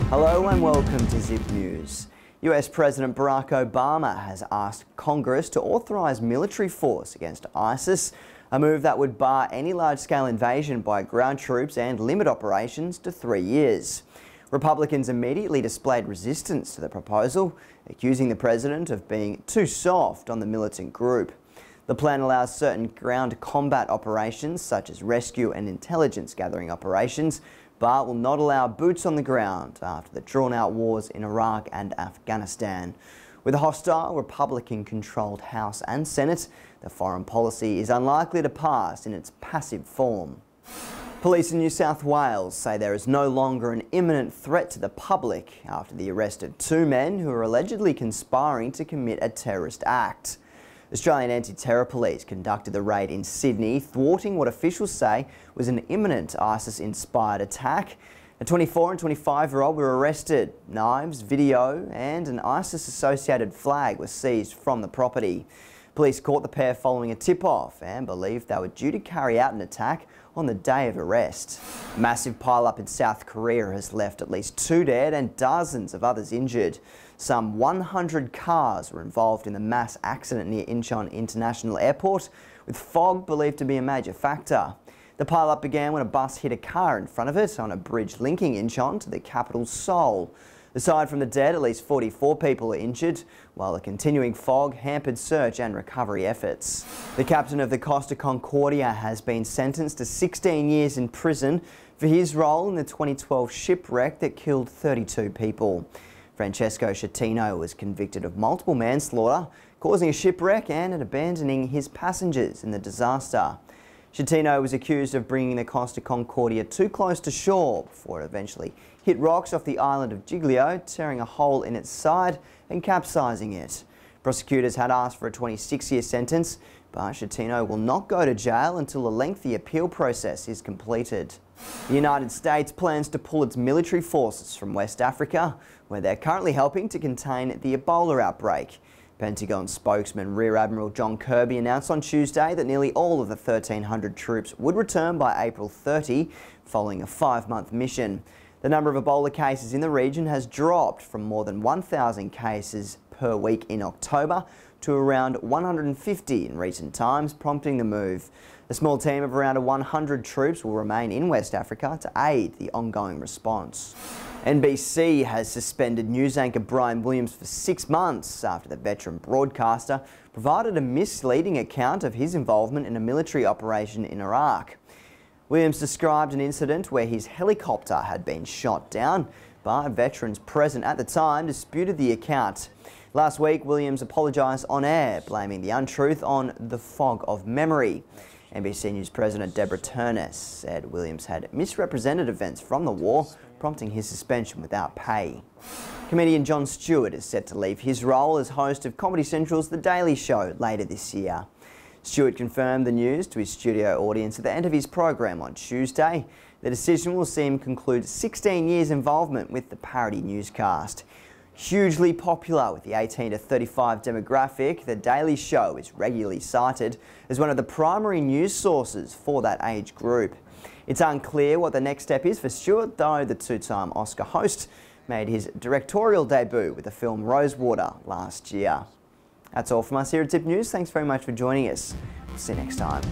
Hello and welcome to Zip News. US President Barack Obama has asked Congress to authorise military force against ISIS, a move that would bar any large-scale invasion by ground troops and limit operations to 3 years. Republicans immediately displayed resistance to the proposal, accusing the president of being too soft on the militant group. The plan allows certain ground combat operations, such as rescue and intelligence gathering operations, but will not allow boots on the ground after the drawn-out wars in Iraq and Afghanistan. With a hostile Republican-controlled House and Senate, the foreign policy is unlikely to pass in its passive form. Police in New South Wales say there is no longer an imminent threat to the public after the arrest of 2 men who are allegedly conspiring to commit a terrorist act. Australian anti-terror police conducted the raid in Sydney, thwarting what officials say was an imminent ISIS-inspired attack. A 24 and 25-year-old were arrested. Knives, video and an ISIS-associated flag were seized from the property. Police caught the pair following a tip-off and believed they were due to carry out an attack on the day of arrest. A massive pile-up in South Korea has left at least 2 dead and dozens of others injured. Some 100 cars were involved in the mass accident near Incheon International Airport, with fog believed to be a major factor. The pile-up began when a bus hit a car in front of it on a bridge linking Incheon to the capital Seoul. Aside from the dead, at least 44 people are injured, while the continuing fog hampered search and recovery efforts. The captain of the Costa Concordia has been sentenced to 16 years in prison for his role in the 2012 shipwreck that killed 32 people. Francesco Schettino was convicted of multiple manslaughter, causing a shipwreck and abandoning his passengers in the disaster. Schettino was accused of bringing the Costa Concordia too close to shore before it eventually hit rocks off the island of Giglio, tearing a hole in its side and capsizing it. Prosecutors had asked for a 26-year sentence, but Schettino will not go to jail until a lengthy appeal process is completed. The United States plans to pull its military forces from West Africa, where they're currently helping to contain the Ebola outbreak. Pentagon spokesman Rear Admiral John Kirby announced on Tuesday that nearly all of the 1,300 troops would return by April 30, following a 5-month mission. The number of Ebola cases in the region has dropped from more than 1,000 cases per week in October to around 150 in recent times, prompting the move. A small team of around 100 troops will remain in West Africa to aid the ongoing response. NBC has suspended news anchor Brian Williams for 6 months after the veteran broadcaster provided a misleading account of his involvement in a military operation in Iraq. Williams described an incident where his helicopter had been shot down, but veterans present at the time disputed the account. Last week, Williams apologised on air, blaming the untruth on the fog of memory. NBC News President Deborah Turness said Williams had misrepresented events from the war, prompting his suspension without pay. Comedian Jon Stewart is set to leave his role as host of Comedy Central's The Daily Show later this year. Stewart confirmed the news to his studio audience at the end of his program on Tuesday. The decision will see him conclude 16 years' involvement with the parody newscast. Hugely popular with the 18 to 35 demographic, The Daily Show is regularly cited as one of the primary news sources for that age group. It's unclear what the next step is for Stewart, though the 2-time Oscar host made his directorial debut with the film Rosewater last year. That's all from us here at Zip News. Thanks very much for joining us. We'll see you next time.